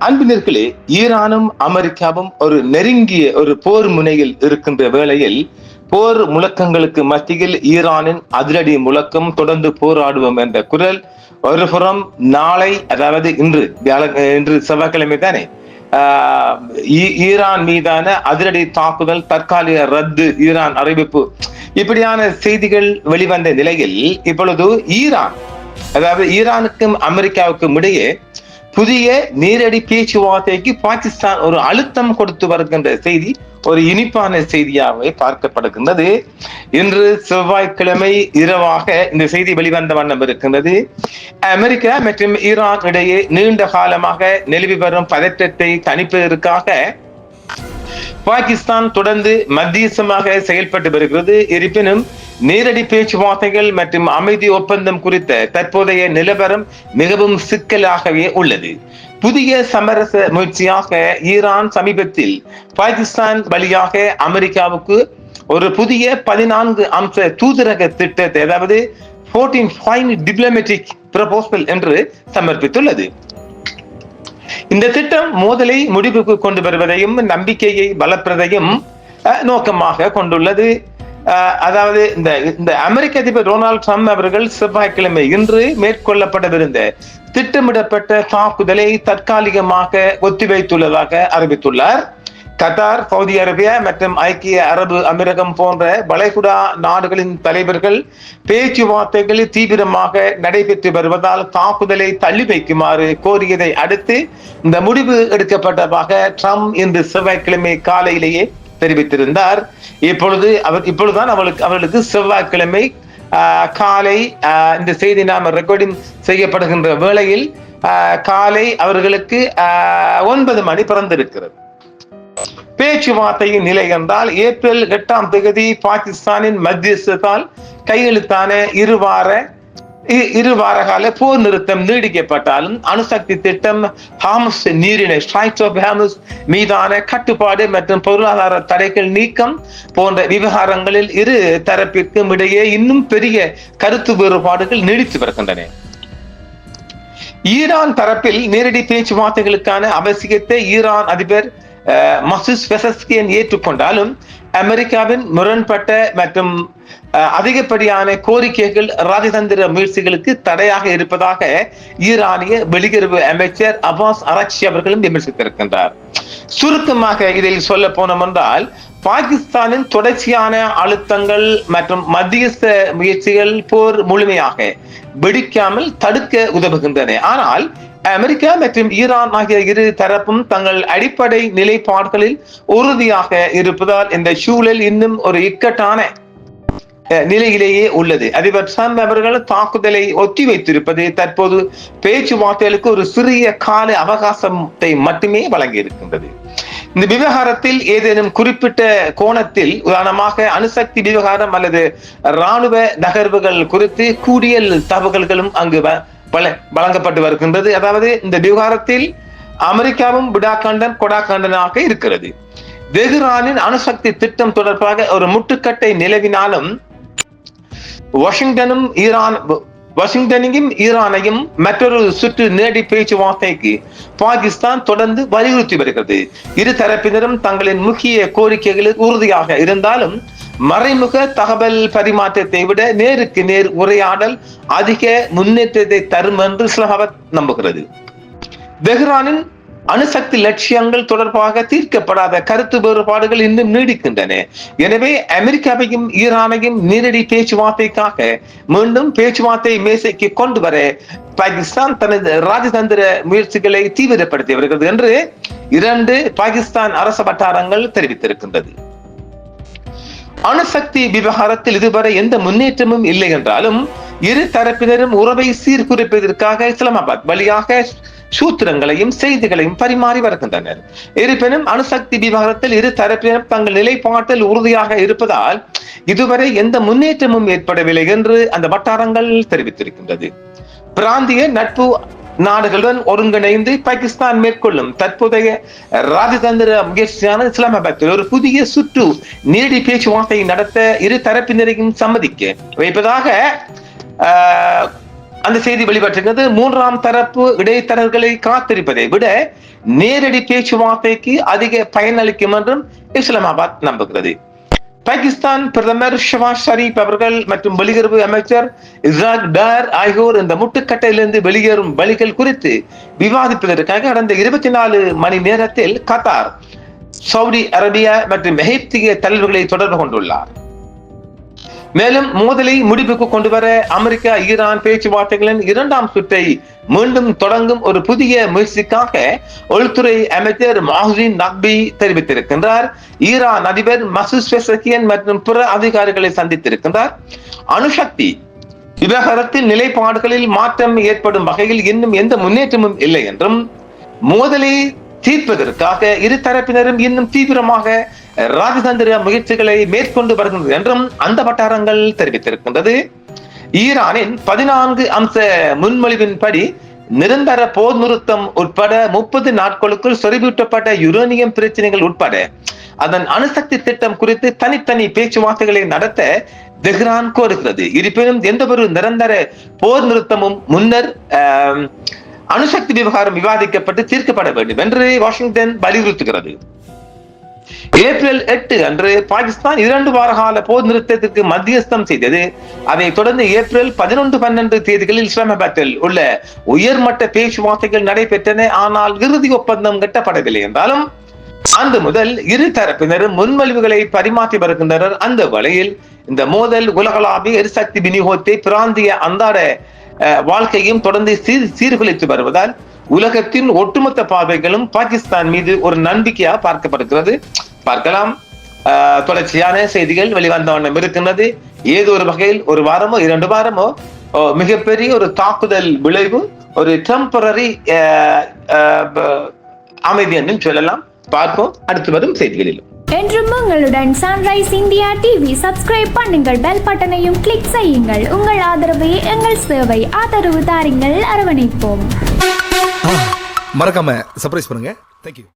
அன்பினர்களே, ஈரானும் அமெரிக்காவும் ஒரு நெருங்கிய ஒரு போர் முனையில் இருக்கின்ற வேளையில் போர் முழக்கங்களுக்கு மத்தியில் ஈரானின் அதிரடி முழக்கம் தொடர்ந்து போராடுவோம் என்ற குரல் ஒருபுறம் நாளை, அதாவது இன்று செவ்வாய்க்கிழமை தானே, ஈரான் மீதான அதிரடி தாக்குதல், தற்காலிக ரத்து, ஈரான் அறிவிப்பு, இப்படியான செய்திகள் வெளிவந்த நிலையில் இப்பொழுது ஈரானுக்கும் அமெரிக்காவுக்கும் இடையே புதிய நேரடி பேச்சுவார்த்தைக்கு பாகிஸ்தான் ஒரு அழுத்தம் கொடுத்து வருகின்ற செய்தி ஒரு இனிப்பான செய்தியாகவே பார்க்கப்படுகின்றது. இன்று செவ்வாய்க்கிழமை இரவாக இந்த செய்தி வெளிவந்த வண்ணம் இருக்கின்றது. அமெரிக்கா மற்றும் ஈரான் இடையே நீண்ட காலமாக நிலவி வரும் பதற்றத்தை தணிப்பதற்காக பாகிஸ்தான் தொடர்ந்து மத்தியஸ்தமாக செயல்பட்டு வருகிறது. இருப்பினும் நேரடி பேச்சுவார்த்தைகள் மற்றும் அமைதி ஒப்பந்தம் குறித்த தற்போதைய நிலவரம் மிகவும் சிக்கலாகவே உள்ளது. புதிய சமரச முயற்சியாக ஈரான் சமீபத்தில் பாகிஸ்தான் வழியாக அமெரிக்காவுக்கு ஒரு புதிய 14 அம்ச தூதரக திட்டத்தை, அதாவது 14 point diplomatic proposal என்று சமர்ப்பித்துள்ளது. இந்த திட்டம் மோதலை முடிவுக்கு கொண்டு வருவதையும் நம்பிக்கையை பலப்படுவதையும் நோக்கமாக கொண்டுள்ளது. அதாவது இந்த அமெரிக்க அதிபர் டொனால்ட் ட்ரம்ப் அவர்கள் செவ்வாய்க்கிழமை இன்று மேற்கொள்ளப்படவிருந்த திட்டமிடப்பட்ட தாக்குதலை தற்காலிகமாக ஒத்திவைத்துள்ளதாக அறிவித்துள்ளார். கத்தார், சவுதி அரேபியா மற்றும் ஐக்கிய அரபு அமீரகம் போன்ற வளைகுடா நாடுகளின் தலைவர்கள் பேச்சுவார்த்தைகள் தீவிரமாக நடைபெற்று வருவதால் தாக்குதலை தள்ளி வைக்குமாறு கோரியதை அடுத்து இந்த முடிவு எடுக்கப்பட்டதாக ட்ரம்ப் இன்று செவ்வாய்க்கிழமை காலையிலேயே தெரிவித்திருந்தார். இப்பொழுதுதான் அவர்களுக்கு செவ்வாய்க்கிழமை காலை இந்த செய்தி நாம் ரெக்கார்டிங் செய்யப்படுகின்ற வேளையில் காலை அவர்களுக்கு 9 மணி பிறந்திருக்கிறது. பேச்சுவார்த்தையின் நிலை என்றால் ஏப்ரல் 8ஆம் தேதி பாகிஸ்தானின் மத்தியஸ்தத்தால் கையெழுத்தான இருவார கால போர் நிறுத்தம் நீடிக்கப்பட்டாலும் அணுசக்தி திட்டம், ஹார்முஸ் நீரிணை ஸ்ட்ரைட் ஆஃப் ஹார்முஸ் மீதான கட்டுப்பாடு மற்றும் பொருளாதார தடைகள் நீக்கம் போன்ற விவகாரங்களில் இரு தரப்பிற்கும் இடையே இன்னும் பெரிய கருத்து வேறுபாடுகள் நீடித்து வருகின்றன. ஈரான் தரப்பில் நேரடி பேச்சுவார்த்தைகளுக்கான அவசியத்தை ஈரான் அதிபர் மசூத் பெசஸ்கியன் ஏற்றுக்கொண்டாலும் அமெரிக்காவின் முரண்பட்ட மற்றும் அதிகப்படியான கோரிக்கைகள் ராஜதந்திர முயற்சிகளுக்கு தடையாக இருப்பதாக ஈரானிய வெளியுறவு அமைச்சர் அப்பாஸ் அரக்சி அவர்களும் விமர்சித்திருக்கின்றார். சுருக்கமாக இதில் சொல்ல போனோம் என்றால், பாகிஸ்தானின் தொடர்ச்சியான அழுத்தங்கள் மற்றும் மத்தியஸ்த முயற்சிகள் போர் முழுமையாக வெடிக்காமல் தடுக்க உதவுகின்றன. ஆனால் அமெரிக்கா மற்றும் ஈரான் ஆகிய இரு தரப்பும் தங்கள் அடிப்படை நிலைப்பாடுகளில் உறுதியாக இருப்பதால் இந்த சூழல் இன்னும் ஒரு இக்கட்டான நிலையிலேயே உள்ளது. அதிபர் ட்ரம்ப் அவர்கள் தாக்குதலை ஒத்தி வைத்திருப்பது தற்போது பேச்சுவார்த்தைகளுக்கு ஒரு சிறிய கால அவகாசத்தை மட்டுமே வழங்கி இருக்கின்றது. இந்த விவகாரத்தில் ஏதேனும் குறிப்பிட்ட கோணத்தில், உதாரணமாக அணுசக்தி விவகாரம் அல்லது இராணுவ நகர்வுகள் குறித்து கூடியல் தகவல்களும் அங்கு வழங்கப்பட்டு வருகின்றது. அதாவது இந்த விவகாரத்தில் அமெரிக்காவும் விடாக்கண்டன் கொடாக்கண்டனாக இருக்கிறது. தெஹ்ரானின் அணுசக்தி திட்டம் தொடர்பாக ஒரு முட்டுக்கட்டை நிலவினாலும் வாஷிங்டனையும் ஈரானையும் மற்றொரு சுற்று நேரடி பேச்சுவார்த்தைக்கு பாகிஸ்தான் தொடர்ந்து வலியுறுத்தி வருகிறது. இரு தரப்பினரும் தங்களின் முக்கிய கோரிக்கைகளில் உறுதியாக இருந்தாலும் மறைமுக தகவல் பரிமாற்றத்தை விட நேருக்கு நேர் உரையாடல் அதிக முன்னேற்றத்தை தரும் என்று இஸ்லாமாபாத் நம்புகிறது. தெஹ்ரானின் அணுசக்தி லட்சியங்கள் தொடர்பாக தீர்க்கப்படாத கருத்து வேறுபாடுகள் இன்னும் நீடிக்கின்றன. எனவே அமெரிக்காவையும் ஈரானையும் நேரடி பேச்சுவார்த்தைக்காக மீண்டும் பேச்சுவார்த்தை மேசைக்கு கொண்டு வர பாகிஸ்தான் தனது ராஜதந்திர முயற்சிகளை தீவிரப்படுத்தி வருகிறது என்று 2 பாகிஸ்தான் அரசு வட்டாரங்கள் தெரிவித்திருக்கின்றது. அணுசக்தி விவகாரத்தில் இதுவரை எந்த முன்னேற்றமும் இல்லை என்றாலும் இரு தரப்பினரும் உறவை சீர்குலைப்பதற்காக இஸ்லாமாபாத் வழியாக சூத்திரங்களையும் செய்திகளையும் பரிமாறி வருகின்றனர். இருப்பினும் அணுசக்தி விவகாரத்தில் இரு தரப்பினரும் தங்கள் நிலைப்பாட்டில் உறுதியாக இருப்பதால் இதுவரை எந்த முன்னேற்றமும் ஏற்படவில்லை என்று அந்த வட்டாரங்கள் தெரிவித்திருக்கின்றது. பிராந்திய நட்பு நாடுகளுடன் ஒருங்கிணைந்து பாகிஸ்தான் மேற்கொள்ளும் தற்போதைய ராஜதந்திர முயற்சியான இஸ்லாமாபாத்தில் ஒரு புதிய சுற்று நேரடி பேச்சுவார்த்தை நடத்த இரு தரப்பினரையும் சம்மதிக்க வைப்பதாக அந்த செய்தி வெளிப்பட்டிருக்கிறது. மூன்றாம் தரப்பு இடைத்தரகர்களை காத்திருப்பதை விட நேரடி பேச்சுவார்த்தைக்கு அதிக பயனளிக்கும் என்றும் இஸ்லாமாபாத் நம்புகிறது. பாகிஸ்தான் பிரதமர் ஷவாஸ் ஷரீப் அவர்கள் மற்றும் வெளியுறவு அமைச்சர் இஸ்ராக் டார் ஆகியோர் இந்த முட்டுக்கட்டையிலிருந்து வெளியேறும் வழிகள் குறித்து விவாதிப்பதற்காக கடந்த 24 மணி நேரத்தில் கத்தார், சவுதி அரேபியா மற்றும் எகிப்திய தலைவர்களை தொடர்பு கொண்டுள்ளார். மேலும் மோதலை முடிவுக்கு கொண்டு வர அமெரிக்கா ஈரான் பேச்சுவார்த்தைகளின் 2ஆம் சுற்றை மீண்டும் தொடங்கும் ஒரு புதிய முயற்சிக்காக உள்துறை அமைச்சர் மஹ்சின் நக்வி தெரிவித்திருக்கின்றார். ஈரான் அதிபர் மசூத் பெசஸ்கியன் மற்றும் பிற அதிகாரிகளை சந்தித்திருக்கின்றார். அணுசக்தி விவகாரத்தில் நிலைப்பாடுகளில் மாற்றம் ஏற்படும் வகையில் இன்னும் எந்த முன்னேற்றமும் இல்லை என்றும், மோதலை தீர்ப்பதற்காக இரு தரப்பினரும் இன்னும் தீவிரமாக ராஜதந்திர முயற்சிகளை மேற்கொண்டு வருகின்றது என்றும் அந்த வட்டாரங்கள் தெரிவித்திருக்கின்றது. ஈரானின் 14 அம்ச முன்மொழிவின்படி நிரந்தர போர் நிறுத்தம் உட்பட 30 நாட்களுக்குள் செறிவூட்டப்பட்ட யுரேனியம் பிரச்சனைகள் உட்பட அதன் அணுசக்தி திட்டம் குறித்து தனித்தனி பேச்சுவார்த்தைகளை நடத்த தெஹ்ரான் கோருகிறது. இருப்பினும் எந்த ஒரு நிரந்தர போர் நிறுத்தமும் முன்னர் அணுசக்தி விவகாரம் விவாதிக்கப்பட்டு தீர்க்கப்பட வேண்டும் என்று வாஷிங்டன் வலியுறுத்துகிறது. ஏப்ரல் 8 அன்று பாகிஸ்தான் 2 வார கால போர் நிறுத்தத்திற்கு மத்தியஸ்தம் செய்தது. அதைத் தொடர்ந்து ஏப்ரல் 11, 12 தேதிகளில் இஸ்லாமாபாத்தில் உள்ள உயர்மட்ட பேச்சுவார்த்தைகள் நடைபெற்றன. ஆனால் இறுதி ஒப்பந்தம் கட்டப்படவில்லை என்றாலும் அன்று முதல் இரு தரப்பினரும் முன்மொழிவுகளை பரிமாற்றி வருகின்றனர். அந்த வழியில் இந்த மோதல் உலகளாவிய எரிசக்தி விநியோகத்தை, பிராந்திய அன்றாட வாழ்க்கையும் தொடர்ந்து சீர்குலைத்து வருவதால் உலகத்தின் ஒட்டுமொத்த பார்வைகளும் பாகிஸ்தான் மீது ஒரு நம்பிக்கையாக பார்க்கப்படுகிறது. பார்க்கலாம், தொடர்ச்சியான செய்திகள் வெளிவந்த வண்ணம் இருக்கின்றது. ஏதோ ஒரு வகையில் ஒரு வாரமோ 2 வாரமோ மிகப்பெரிய ஒரு தாக்குதல் விளைவு, ஒரு டெம்பரரி அமைதி என்றும் சொல்லலாம். பார்ப்போம் அடுத்து வரும் செய்திகளிலும். என்றும் உங்களுடன் சன்ரைஸ் இந்தியா டிவி சப்ஸ்கிரைப் பண்ணுங்கள், பெல் பட்டனையும் கிளிக் செய்யுங்கள். உங்கள் ஆதரவே எங்கள் சேவை. ஆதரவு தாருங்கள், அரவணைப்போம். மறக்காம சர்ப்ரைஸ் பண்ணுங்க. தேங்க்யூ.